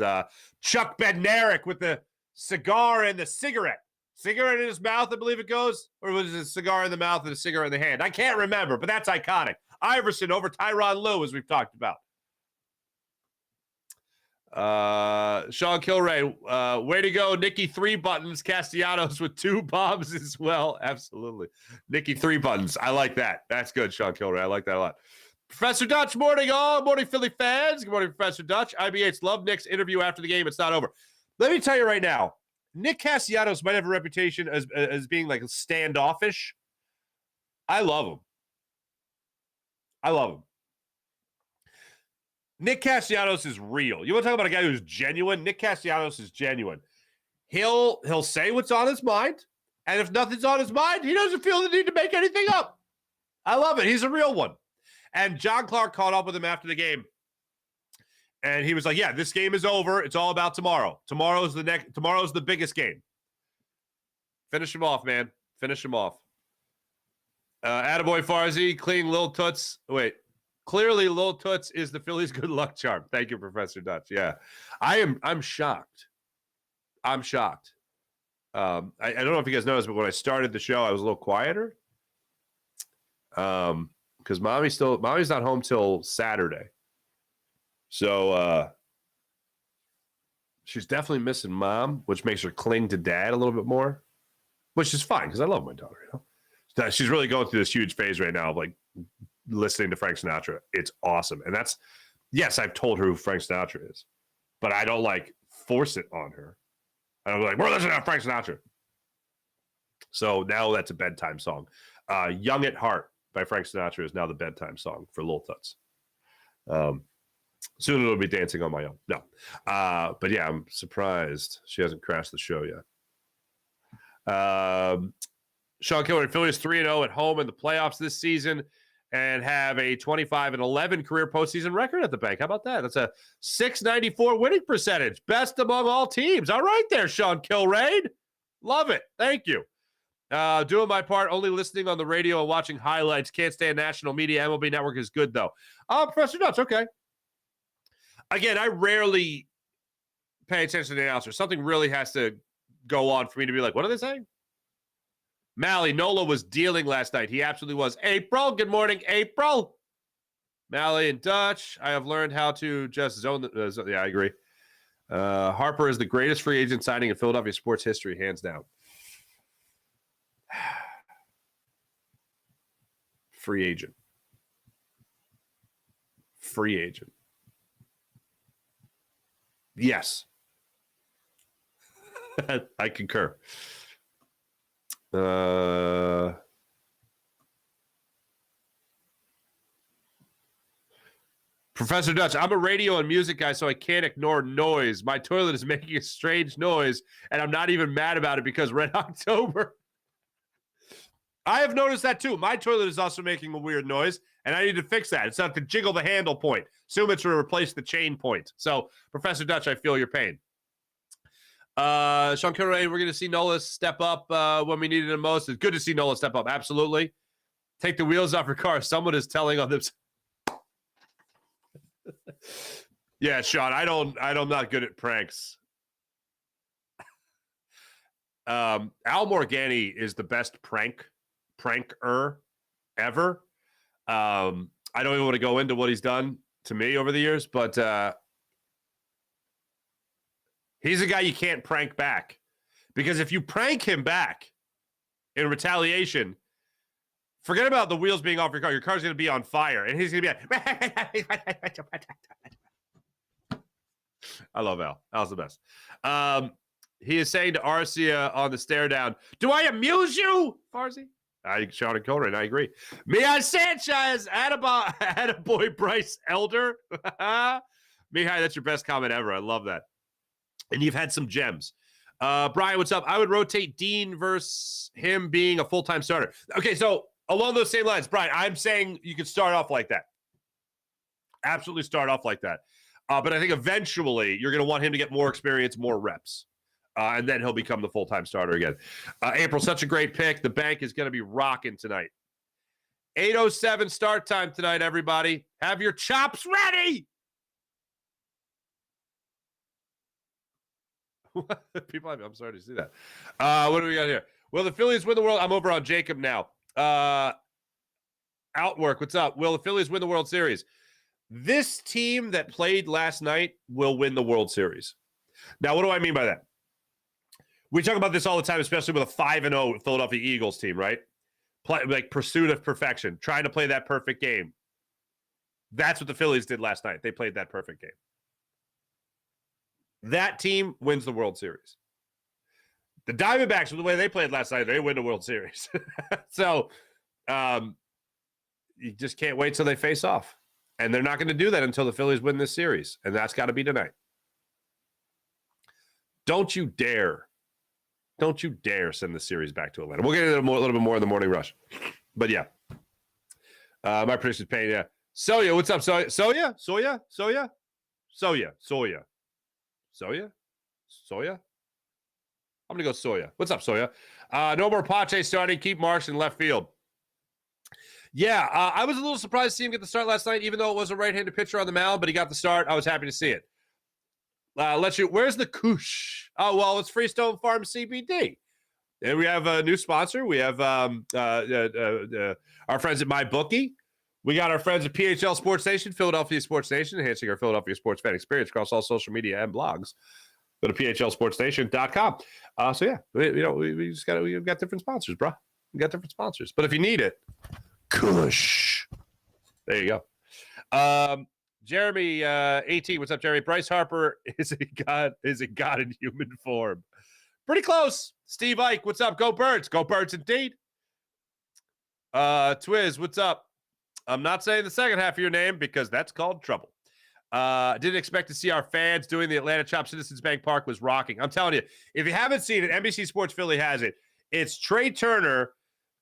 Chuck Bednarik with the cigar and the cigarette. Cigarette in his mouth, I believe it goes. Or was it a cigar in the mouth and a cigarette in the hand? I can't remember, but that's iconic. Iverson over Tyronn Lue, as we've talked about. Sean Kilray, way to go, Nikki 3 buttons, Castellanos with 2 bombs as well. Absolutely. Nikki 3 buttons. I like that. That's good, Sean Kilray. I like that a lot. Professor Dutch, morning. Oh, morning, Philly fans. Good morning, Professor Dutch. IBH, love Nick's interview after the game. It's not over. Let me tell you right now, Nick Castellanos might have a reputation as being like standoffish. I love him. I love him. Nick Castellanos is real. You want to talk about a guy who's genuine? Nick Castellanos is genuine. He'll say what's on his mind, and if nothing's on his mind, he doesn't feel the need to make anything up. I love it. He's a real one. And John Clark caught up with him after the game, and he was like, "Yeah, this game is over. It's all about tomorrow. Tomorrow's the biggest game. Finish him off, man. Finish him off." Attaboy Farzy, cleaning Lil Toots. Wait. Clearly, Lil Toots is the Phillies' good luck charm. Thank you, Professor Dutch. Yeah, I'm shocked. I'm shocked. I don't know if you guys noticed, but when I started the show, I was a little quieter. Because mommy's not home till Saturday, so she's definitely missing mom, which makes her cling to dad a little bit more, which is fine because I love my daughter. You know, she's really going through this huge phase right now of like listening to Frank Sinatra. It's awesome. And that's, yes, I've told her who Frank Sinatra is, but I don't like force it on her. I'm like, we're listening to Frank Sinatra. So now that's a bedtime song. Young at Heart by Frank Sinatra is now the bedtime song for Lil Toots. Soon it'll be Dancing on My Own. No. But yeah, I'm surprised she hasn't crashed the show yet. Sean Kilmer, Phillies 3-0 at home in the playoffs this season and have a 25-11 career postseason record at the bank. How about that? That's a .694 winning percentage. Best among all teams. All right there, Sean Kilraid. Love it. Thank you. Doing my part, only listening on the radio and watching highlights. Can't stand national media. MLB Network is good, though. Professor Nuts, okay. Again, I rarely pay attention to the announcer. Something really has to go on for me to be like, what are they saying? Mally, Nola was dealing last night. He absolutely was. April, good morning, April. Mally and Dutch, I have learned how to just zone the yeah, I agree. Harper is the greatest free agent signing in Philadelphia sports history, hands down. Free agent. Free agent. Yes. I concur. Professor Dutch, I'm a radio and music guy, so I can't ignore noise. My toilet is making a strange noise, and I'm not even mad about it because Red October. I have noticed that too. My toilet is also making a weird noise, and I need to fix that. It's not to jiggle the handle point. Assume it's to replace the chain point. So, Professor Dutch, I feel your pain. Sean Kilray, we're going to see Nola step up when we needed him most. It's good to see Nola step up. Absolutely. Take the wheels off your car. Someone is telling on them. Yeah, Sean, I'm not good at pranks. Al Morgani is the best pranker ever. I don't even want to go into what he's done to me over the years, but he's a guy you can't prank back. Because if you prank him back in retaliation, forget about the wheels being off your car. Your car's going to be on fire, and he's going to be like, I love Al. Al's the best. He is saying to Arcia on the stare down, do I amuse you, Farzy? Sean and Coltrane, I agree. Mihai Sanchez, attaboy Bryce Elder. Mihai, that's your best comment ever. I love that. And you've had some gems. Brian, what's up? I would rotate Dean versus him being a full-time starter. Okay, so along those same lines, Brian, I'm saying you could start off like that. Absolutely start off like that. But I think eventually you're going to want him to get more experience, more reps. And then he'll become the full-time starter again. April, such a great pick. The bank is going to be rocking tonight. 8:07 start time tonight, everybody. Have your chops ready. People, I'm sorry to see that. What do we got here? Will the Phillies win the World? I'm over on Jacob now. Outwork, what's up? Will the Phillies win the World Series? This team that played last night will win the World Series. Now, what do I mean by that? We talk about this all the time, especially with a 5-0 Philadelphia Eagles team, right? Like pursuit of perfection, trying to play that perfect game. That's what the Phillies did last night. They played that perfect game. That team wins the World Series. The Diamondbacks, with the way they played last night, they win the World Series. So you just can't wait till they face off. And they're not going to do that until the Phillies win this series. And that's got to be tonight. Don't you dare send the series back to Atlanta. We'll get into a little bit more in the morning rush. But yeah. My prediction's paying, yeah. Soya, what's up, Soya? Soya? I'm going to go Soya. What's up, Soya? No more Pache starting. Keep Marsh in left field. Yeah, I was a little surprised to see him get the start last night, even though it was a right-handed pitcher on the mound, but he got the start. I was happy to see it. Where's the Koosh? Oh, well, it's Freestone Farm CBD. And we have a new sponsor. We have our friends at MyBookie. We got our friends at PHL Sports Nation, Philadelphia Sports Nation, enhancing our Philadelphia sports fan experience across all social media and blogs. Go to phlsportsnation.com. So yeah, we've got different sponsors, bro. We got different sponsors. But if you need it, Kush. There you go. Jeremy, 18. What's up, Jeremy? Bryce Harper is a god in human form. Pretty close. Steve Ike, what's up? Go Birds. Go Birds indeed. Twiz, what's up? I'm not saying the second half of your name because that's called trouble. Didn't expect to see our fans doing the Atlanta Chop. Citizens Bank Park was rocking. I'm telling you, if you haven't seen it, NBC Sports Philly has it. It's Trey Turner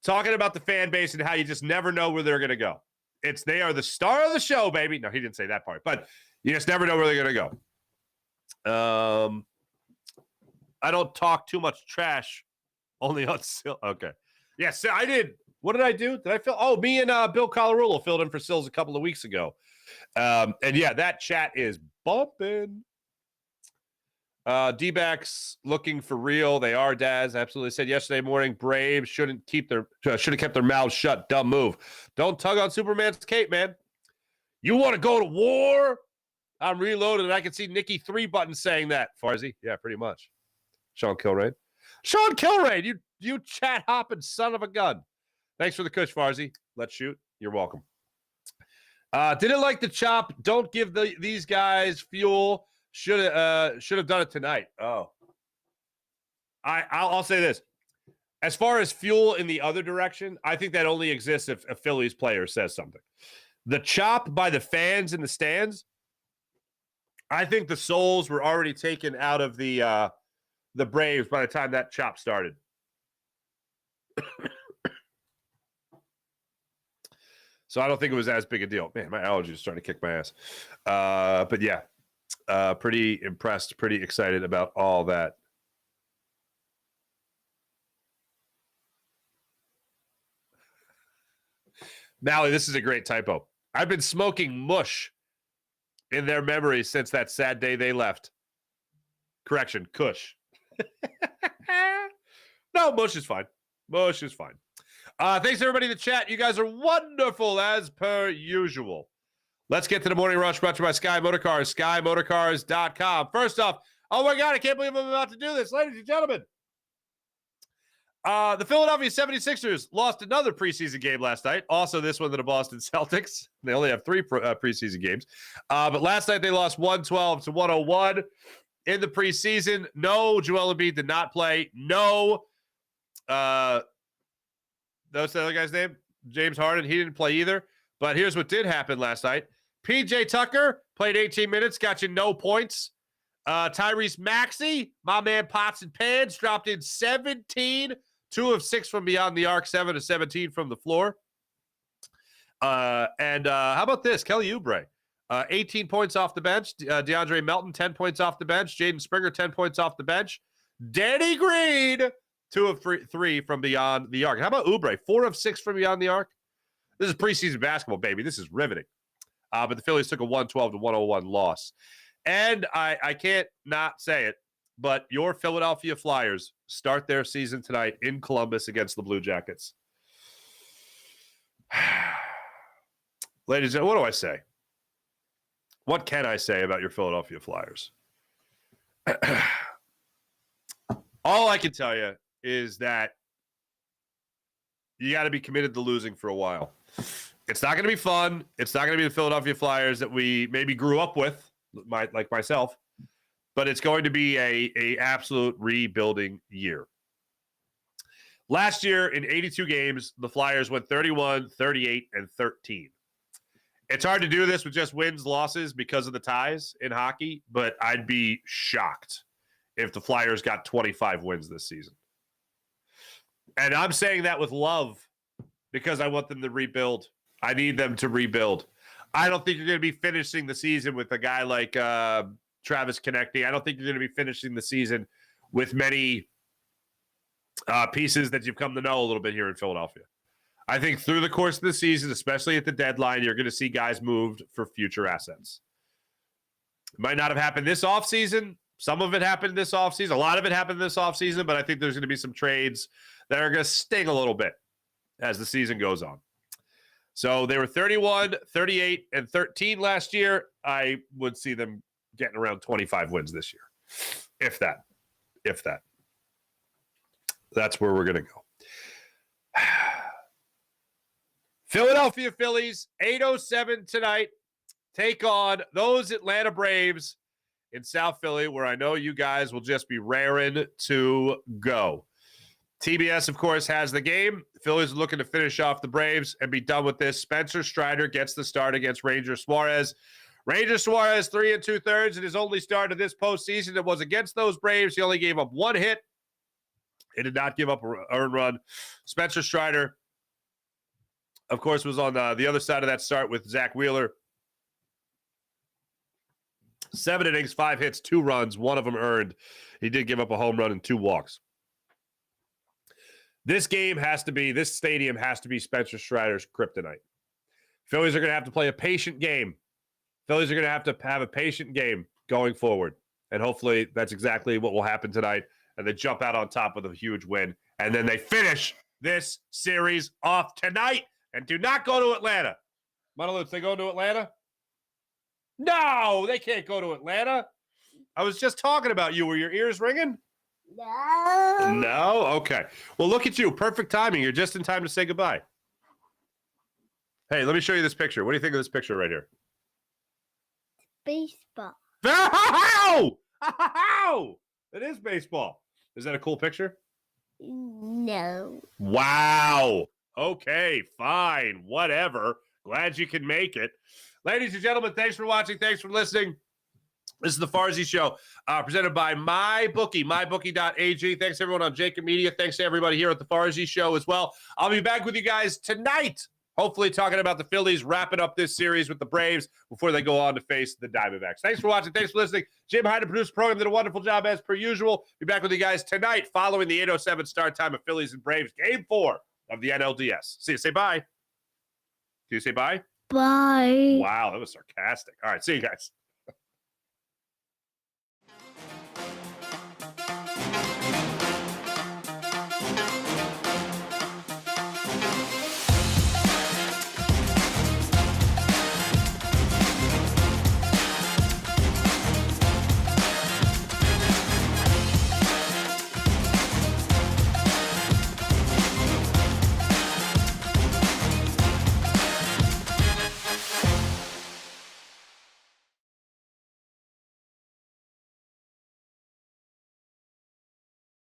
talking about the fan base and how you just never know where they're going to go. They are the star of the show, baby. No, he didn't say that part, but you just never know where they're going to go. I don't talk too much trash, only on Sil. Okay. Yes, I did. What did I do? Did I fill? Oh, me and Bill Colarulo filled in for Sills a couple of weeks ago. And yeah, that chat is bumping. D-backs looking for real. They are, Daz. Absolutely said yesterday morning, Braves should have kept their mouths shut. Dumb move. Don't tug on Superman's cape, man. You want to go to war? I'm reloaded, and I can see Nikki 3 Button saying that. Farzy, yeah, pretty much. Sean Kilrain, you chat hopping son of a gun. Thanks for the kush, Farzy. Let's shoot. You're welcome. Didn't like the chop. Don't give these guys fuel. Should have done it tonight. Oh, I'll say this. As far as fuel in the other direction, I think that only exists if a Phillies player says something. The chop by the fans in the stands, I think the souls were already taken out of the Braves by the time that chop started. So I don't think it was as big a deal. Man, my allergies are starting to kick my ass. But yeah, pretty impressed, pretty excited about all that. Mally, this is a great typo. I've been smoking mush in their memory since that sad day they left. Correction, Kush. No, mush is fine. Mush is fine. Thanks, everybody in the chat. You guys are wonderful, as per usual. Let's get to the Morning Rush brought to you by Sky Motorcars, skymotorcars.com. First off, oh my God, I can't believe I'm about to do this. Ladies and gentlemen, the Philadelphia 76ers lost another preseason game last night. Also, this one to the Boston Celtics. They only have 3 preseason games. But last night they lost 112-101 in the preseason. No, Joel Embiid did not play. No, that's the other guy's name? James Harden. He didn't play either. But here's what did happen last night. PJ Tucker played 18 minutes, got you no points. Tyrese Maxey, my man Pots and Pans, dropped in 17, 2 of 6 from beyond the arc, 7 of 17 from the floor. And how about this? Kelly Oubre, 18 points off the bench. DeAndre Melton, 10 points off the bench. Jaden Springer, 10 points off the bench. Danny Green, 2 of 3 from beyond the arc. How about Oubre? 4 of 6 from beyond the arc. This is preseason basketball, baby. This is riveting. But the Phillies took a 112-101 loss. And I can't not say it, but your Philadelphia Flyers start their season tonight in Columbus against the Blue Jackets. Ladies and gentlemen, what do I say? What can I say about your Philadelphia Flyers? All I can tell you is that you got to be committed to losing for a while. It's not going to be fun. It's not going to be the Philadelphia Flyers that we maybe grew up with, like myself, but it's going to be a absolute rebuilding year. Last year in 82 games, the Flyers went 31, 38, and 13. It's hard to do this with just wins, losses because of the ties in hockey, but I'd be shocked if the Flyers got 25 wins this season. And I'm saying that with love because I want them to rebuild. I need them to rebuild. I don't think you're going to be finishing the season with a guy like Travis Konechny. I don't think you're going to be finishing the season with many pieces that you've come to know a little bit here in Philadelphia. I think through the course of the season, especially at the deadline, you're going to see guys moved for future assets. It might not have happened this offseason. Some of it happened this offseason. A lot of it happened this offseason, but I think there's going to be some trades that are going to sting a little bit as the season goes on. So they were 31, 38, and 13 last year. I would see them getting around 25 wins this year. If that. That's where we're going to go. Philadelphia Phillies, 8:07 tonight. Take on those Atlanta Braves in South Philly, where I know you guys will just be raring to go. TBS, of course, has the game. The Phillies are looking to finish off the Braves and be done with this. Spencer Strider gets the start against Ranger Suarez. Ranger Suarez, 3 2/3 in his only start of this postseason. It was against those Braves. He only gave up 1 hit. He did not give up an earned run. Spencer Strider, of course, was on the other side of that start with Zach Wheeler. 7 innings, 5 hits, 2 runs, 1 of them earned. He did give up a home run and 2 walks. This stadium has to be Spencer Strider's kryptonite. Phillies are going to have to play a patient game. Phillies are going to have a patient game going forward. And hopefully that's exactly what will happen tonight. And they jump out on top with a huge win. And then they finish this series off tonight and do not go to Atlanta. Monolith, they go to Atlanta? No, they can't go to Atlanta. I was just talking about you. Were your ears ringing? No? Okay. Well, look at you. Perfect timing. You're just in time to say goodbye. Hey, let me show you this picture. What do you think of this picture right here? Baseball. Ow! Ow! It is baseball. Is that a cool picture? No. Wow. Okay, fine. Whatever. Glad you can make it. Ladies and gentlemen, thanks for watching. Thanks for listening. This is the Farzy Show, presented by MyBookie, mybookie.ag. Thanks, everyone on Jacob Media. Thanks to everybody here at the Farzy Show as well. I'll be back with you guys tonight, hopefully talking about the Phillies wrapping up this series with the Braves before they go on to face the Diamondbacks. Thanks for watching. Thanks for listening. Jim Hyde, producer the program, did a wonderful job as per usual. Be back with you guys tonight following the 8:07 start time of Phillies and Braves, Game 4 of the NLDS. See you. Say bye. Do you say bye? Bye. Wow, that was sarcastic. All right, see you guys.